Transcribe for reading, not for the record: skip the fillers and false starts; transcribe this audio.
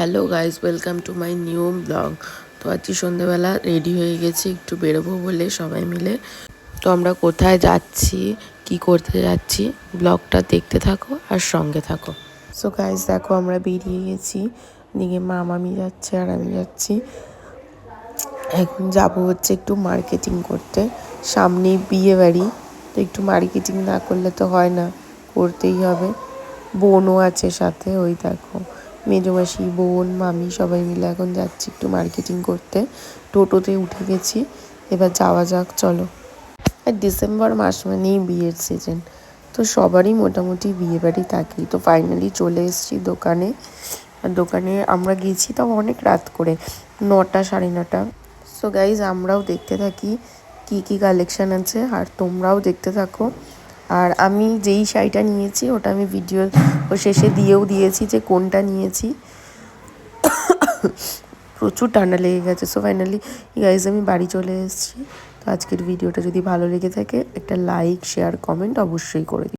Hello guys, welcome to my new blog. তো আজকে সন্ধ্যেবেলা রেডি হয়ে গেছি একটু বেরোবো বলে সবাই মিলে। তো আমরা কোথায় যাচ্ছি, কি করতে যাচ্ছি, ব্লগটা দেখতে থাকো আর সঙ্গে থাকো। সো গাইজ দেখো, আমরা বেরিয়ে গেছি। দিকে মামি যাচ্ছে আর আমি যাচ্ছি। এখন যাবো হচ্ছে একটু মার্কেটিং করতে। সামনেই বিয়ে বাড়ি, তো একটু মার্কেটিং না করলে তো হয় না, করতেই হবে। বোনও আছে সাথে, ওই দেখো মেজমাসি, বোন, মামি সবাই মিলে এখন যাচ্ছি একটু মার্কেটিং করতে। টোটোতে উঠে গেছি, এবার যাওয়া যাক, চলো। আর ডিসেম্বর মাস মানেই বিয়ের সিজন, তো সবারই মোটামুটি বিয়ে বাড়ি থাকেই। তো ফাইনালি চলে এসেছি দোকানে। আর দোকানে আমরা গেছি তাও অনেক রাত করে, 9টা 9:30। সো গাইজ, আমরাও দেখতে থাকি কি কি কালেকশান আছে, আর তোমরাও দেখতে থাকো। আর আমি যেই শাড়িটা নিয়েছি ওটা আমি ভিডিও শেষে দিয়েও দিয়েছি যে কোনটা নিয়েছি। প্রচুর ঠান্ডা লেগে গেছে। সো ফাইনালি গাইজ আমি বাড়ি চলে এসেছি। তো আজকের ভিডিওটা যদি ভালো লেগে থাকে একটা লাইক, শেয়ার, কমেন্ট অবশ্যই করে দিই।